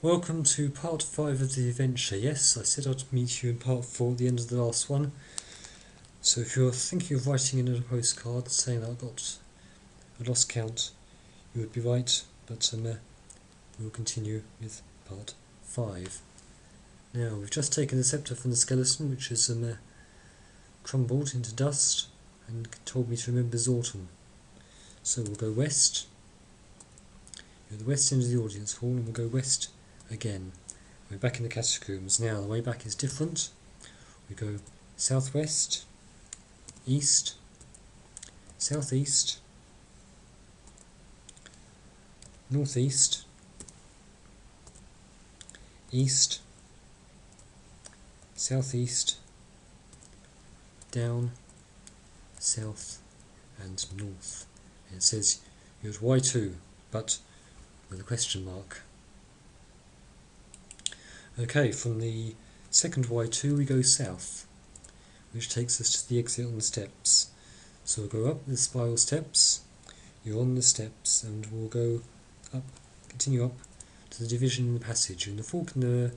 Welcome to part 5 of the adventure. Yes, I said I'd meet you in part 4 at the end of the last one. So if you're thinking of writing in a postcard saying that I got a lost count, you would be right, but we'll continue with part 5. Now, we've just taken the sceptre from the skeleton, which has crumbled into dust and told me to remember Zorton. So we'll go west. You're at the west end of the audience hall, and we'll go west again. We're back in the catacombs. Now the way back is different. We go southwest, east, southeast, northeast, east, southeast, down, south and north. And it says you're at Y2, but with a question mark. Okay, from the second Y2 we go south, which takes us to the exit on the steps. So we'll go up the spiral steps, you're on the steps, and we'll go up, continue up to the division in the passage. In the fork in the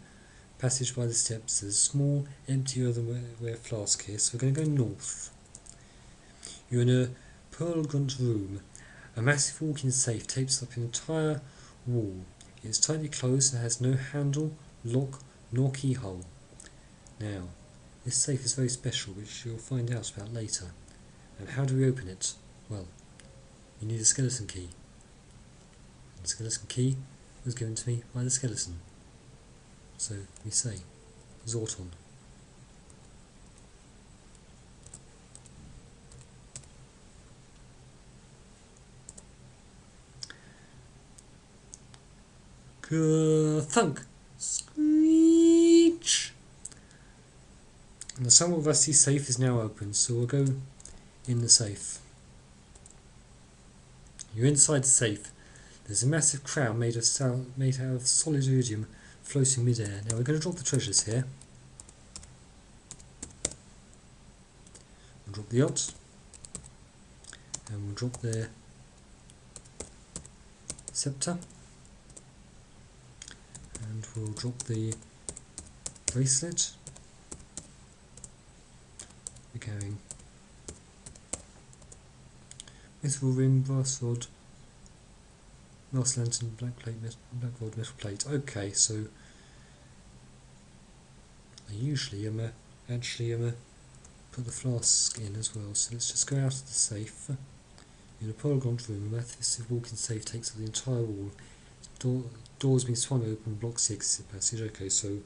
passage by the steps, there's a small empty earthenware flask here, so we're going to go north. You're in a pearl grunt room. A massive walk-in safe tapes up an entire wall. It is tightly closed and has no handle, lock, nor keyhole. Now, this safe is very special, which you'll find out about later. And how do we open it? Well, you need a skeleton key. And the skeleton key was given to me by the skeleton. So we say, Zorton. Thunk! Screech! And the somewhat rusty safe is now open, so we'll go in the safe. You're inside the safe. There's a massive crown made out of solid iridium floating mid-air. Now we're going to drop the treasures here. We'll drop the yacht, and we'll drop their sceptre, and we'll drop the bracelet. We're carrying mithril ring, brass rod, brass lantern, black rod, metal plate. Okay, so I usually put the flask in as well. So let's just go out of the safe. In a pearl grunt room, a massive walk-in safe takes up the entire wall. Doors being swung open blocks the exit passage. Okay, so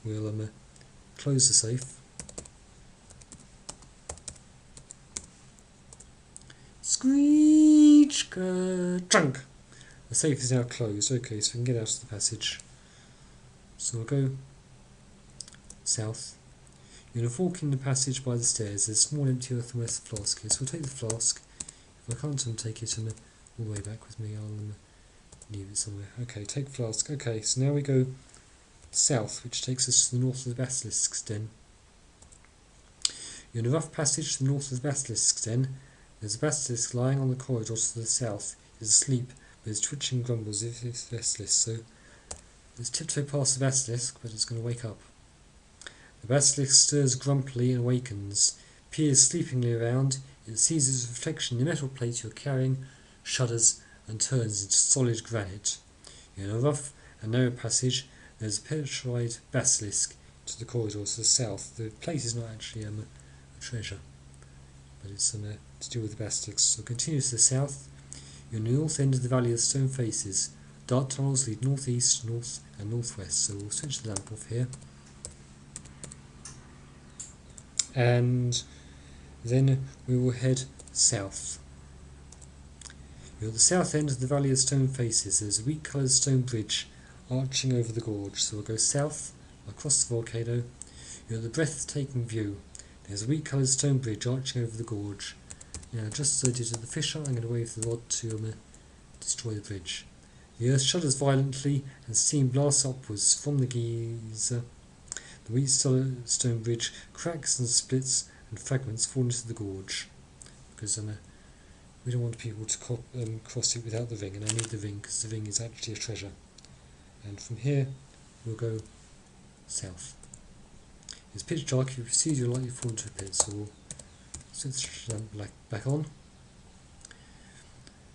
we'll close the safe. Screech! Trunk! The safe is now closed. Okay, so we can get out of the passage. So we'll go south. You're in a fork in the passage by the stairs. There's a small empty earthenware flask here. So we'll take the flask. If I can't take it all the way back with me, I'll leave it somewhere. Okay, take flask. Okay, so now we go south, which takes us to the north of the basilisk's den. You're in a rough passage to the north of the basilisk's den. There's a basilisk lying on the corridor to the south. It's asleep, but it's twitching and grumbles as if it's restless. So let's tiptoe past the basilisk, but it's going to wake up. The basilisk stirs grumpily and awakens, peers sleepingly around. It sees its reflection in the metal plate you're carrying, shudders, and turns into solid granite. You're in a rough and narrow passage. There's a petrified basilisk to the corridor to the south. The plate is not actually a treasure, but it's to do with the basilisks. So continue to the south. You're in the north end of the Valley of Stone Faces. Dark tunnels lead northeast, north, and northwest. So we'll switch the lamp off here. And then we will head south. You're at the south end of the Valley of Stone Faces. There's a weak coloured stone bridge arching over the gorge. So we'll go south, across the volcano. You're at the breathtaking view. There's a weak coloured stone bridge arching over the gorge. Now, just as I did at the fissure, I'm going to wave the rod to destroy the bridge. The earth shudders violently and steam blasts upwards from the geyser. The weak stone bridge cracks and splits, and fragments fall into the gorge. Because we don't want people to cross it without the ring, and I need the ring because the ring is actually a treasure. and from here we'll go south. It's pitch dark. If you proceed, you'll likely fall into a pit, so we'll set the lamp back on.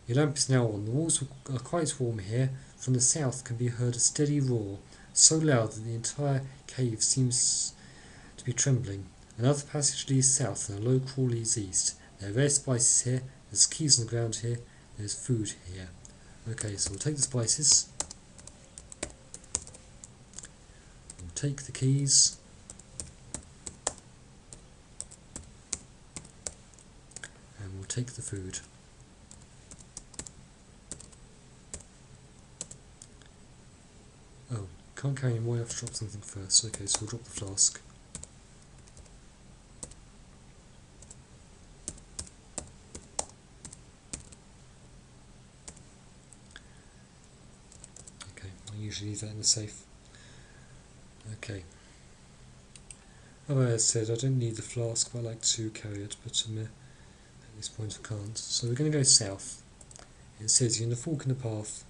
Your lamp is now on. The walls are quite warm here. From the south can be heard a steady roar, so loud that the entire cave seems to be trembling. Another passage leads south and a low crawl leads east. There are rare spices here, there's keys on the ground here, there's food here. Okay, so we'll take the spices. We'll take the keys. And we'll take the food. Oh, can't carry any more, I have to drop something first. Okay, so we'll drop the flask. Okay, I usually leave that in the safe. Okay. As I said, I don't need the flask, but I like to carry it, but at this point I can't. So we're going to go south. It says you're in the fork in the path.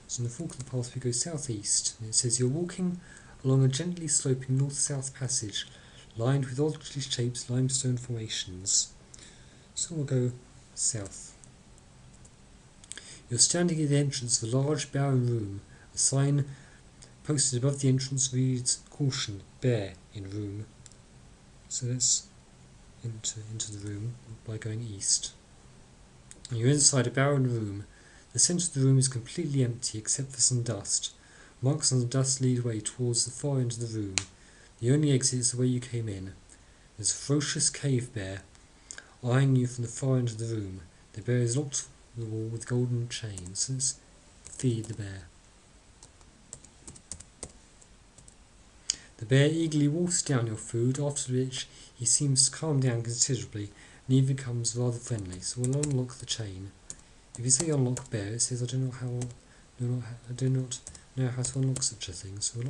So in the fork of the path we go southeast, and it says you're walking along a gently sloping north-south passage lined with oddly shaped limestone formations. So we'll go south. You're standing at the entrance of a large barren room. A sign posted above the entrance reads, "Caution, bear in room." So let's enter into the room by going east. And you're inside a barren room. The centre of the room is completely empty except for some dust. Marks on the dust lead way towards the far end of the room. The only exit is the way you came in. There's a ferocious cave bear eyeing you from the far end of the room. The bear is locked to the wall with golden chains. Let's feed the bear. The bear eagerly wolfs down your food, after which he seems to calm down considerably and even becomes rather friendly. So we'll unlock the chain. If you say unlock bear, it says I do not know how to unlock such a thing. So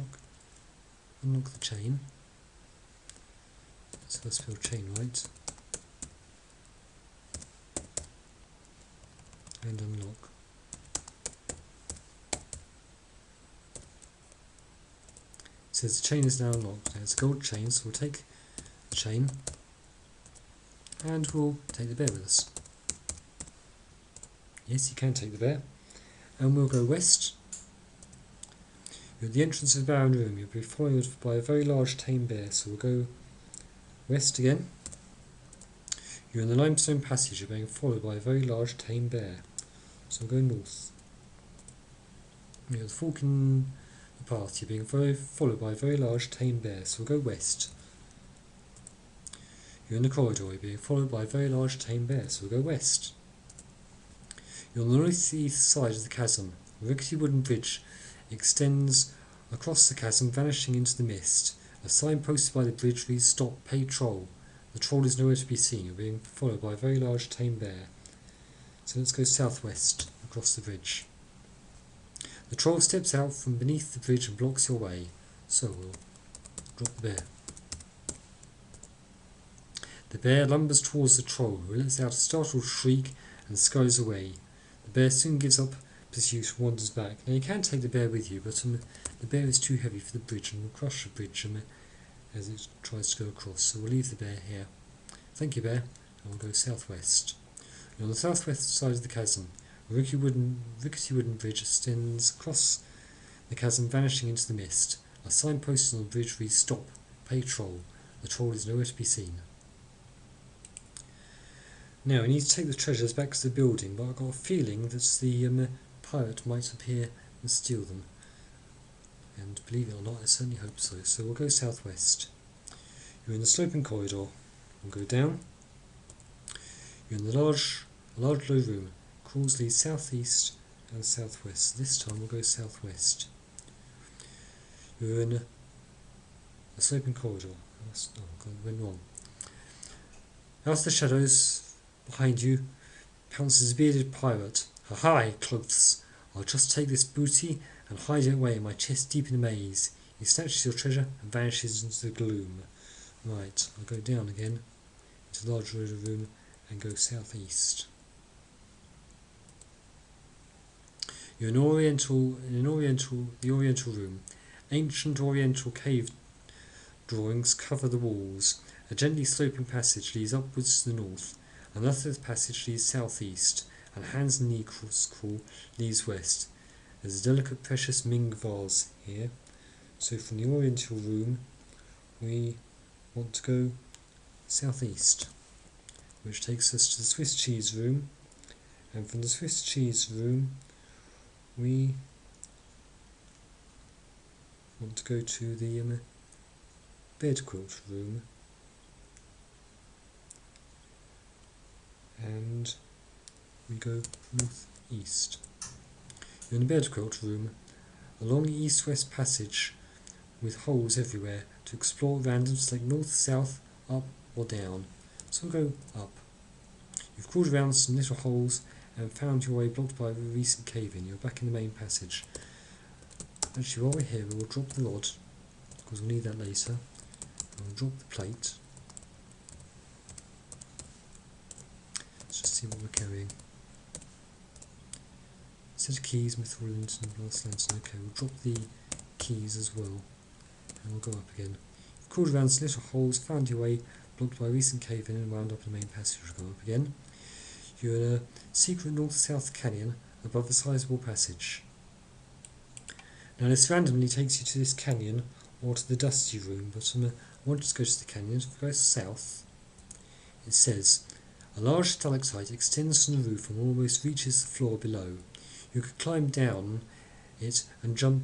unlock the chain. So let's spell chain right. And unlock. It says the chain is now unlocked. Now it's a gold chain, so we'll take the chain and we'll take the bear with us. Yes, you can take the bear. And we'll go west. You're at the entrance of the barren room. You'll be followed by a very large tame bear, so we'll go west again. You're in the limestone passage. You're being followed by a very large tame bear, so we'll go north. You're at the fork in the path. You're being followed by a very large tame bear, so we'll go west. You're in the corridor. You're being followed by a very large tame bear, so we'll go west. You're on the northeast side of the chasm. A rickety wooden bridge extends across the chasm, vanishing into the mist. A sign posted by the bridge reads, "Stop, pay troll." The troll is nowhere to be seen. You're being followed by a very large tame bear. So let's go southwest across the bridge. The troll steps out from beneath the bridge and blocks your way. So we'll drop the bear. The bear lumbers towards the troll, who lets out a startled shriek and scurries away. The bear soon gives up pursuit and wanders back. Now you can take the bear with you, but the bear is too heavy for the bridge and will crush the bridge as it tries to go across. So we'll leave the bear here. Thank you, bear, and we'll go southwest. You're on the southwest side of the chasm. A rickety wooden bridge extends across the chasm, vanishing into the mist. A sign posted on the bridge reads, "Stop, pay troll." The troll is nowhere to be seen. Now we need to take the treasures back to the building, but I've got a feeling that the pirate might appear and steal them. And believe it or not, I certainly hope so. So we'll go southwest. You're in the sloping corridor. We'll go down. You're in the large low room. Crawls lead southeast and southwest. This time we'll go southwest. You're in a sloping corridor. Oh God, I went wrong. Out of the shadows behind you pounces a bearded pirate. "Ha-ha, clothes! I'll just take this booty and hide it away in my chest deep in the maze." He snatches your treasure and vanishes into the gloom. Right, I'll go down again into the large room and go southeast. You're the Oriental room. Ancient Oriental cave drawings cover the walls. A gently sloping passage leads upwards to the north. Another passage leads southeast, and hands and knee crawl leads west. There's a delicate precious Ming vase here. So from the Oriental room we want to go southeast, which takes us to the Swiss cheese room, and from the Swiss cheese room we want to go to the bed quilt room, and we go northeast. You're in the bed quilt room, a long east-west passage with holes everywhere to explore random, select north, south, up or down. So we'll go up. You've crawled around some little holes and found your way blocked by a recent cave-in. You're back in the main passage. Actually, while we're here, we'll drop the rod, because we'll need that later. And we'll drop the plate. Let's just see what we're carrying. Set of keys, mithril lantern, glass lantern. Okay, we'll drop the keys as well. And we'll go up again. You've crawled around some little holes, found your way, blocked by a recent cave-in and wound up in the main passage. We'll go up again. You're in a secret north-south canyon above a sizable passage. Now this randomly takes you to this canyon or to the dusty room, but I want to go to the canyon. If we go south, it says, a large stalactite extends from the roof and almost reaches the floor below. You could climb down it and jump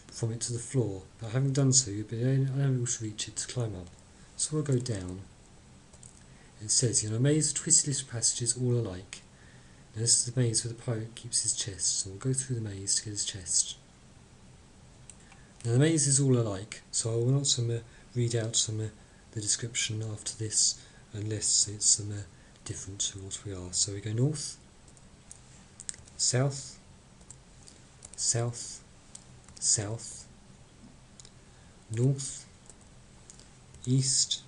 from it to the floor, but having done so you'll be unable to reach it to climb up. So we'll go down. It says, you're in a maze of twisted little passages all alike. Now this is the maze where the pirate keeps his chest, so we'll go through the maze to get his chest. Now the maze is all alike, so I will not read out the description after this unless it's different to what we are. So we go north, south, south, south, north, east.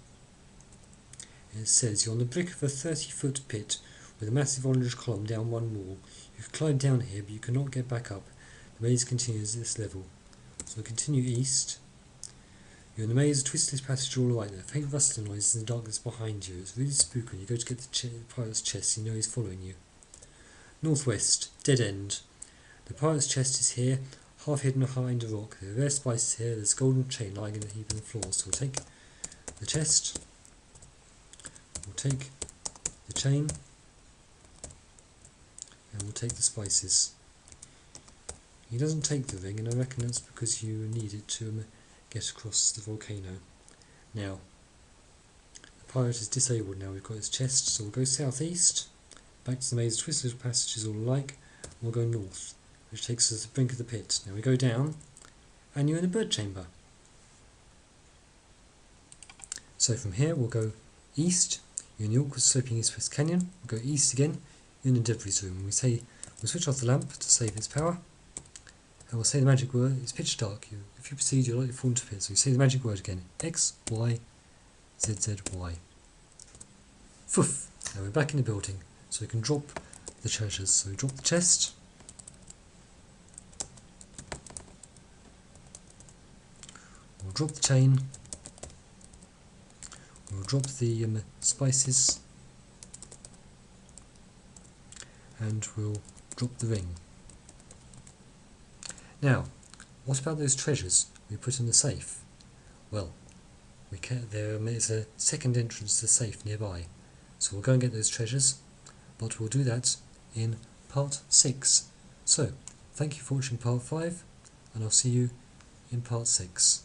It says you're on the brink of a 30-foot pit with a massive orange column down one wall. You can climb down here, but you cannot get back up. The maze continues at this level. So we continue east. You're in the maze of twisted passage all right there. Faint rustling noises in the darkness behind you. It's really spooky when you go to get the pirate's chest, you know he's following you. Northwest, dead end. The pirate's chest is here, half hidden behind a rock. There are rare spices here. There's a golden chain lying in a heap on the floor. So we'll take the chest. We'll take the chain. And we'll take the spices. He doesn't take the ring, and I reckon that's because you need it to get across the volcano. Now, the pirate is disabled now. We've got his chest, so we'll go southeast, back to the maze of twisted little passages all alike, and we'll go north, which takes us to the brink of the pit. Now we go down, and you're in a bird chamber. So from here we'll go east. You're in the awkward sloping east-west canyon. We'll go east again. You're in the debris room. We'll switch off the lamp to save its power. And we'll say the magic word. It's pitch dark. If you proceed, you're likely to fall into pit. So we say the magic word again. X, Y, Z, Z, Y. Foof! Now we're back in the building. So we can drop the treasures. So we drop the chest. We'll drop the chain. We'll drop the spices. And we'll drop the ring. Now, what about those treasures we put in the safe? Well, there is a second entrance to the safe nearby, so we'll go and get those treasures, but we'll do that in part 6. So, thank you for watching part 5, and I'll see you in part 6.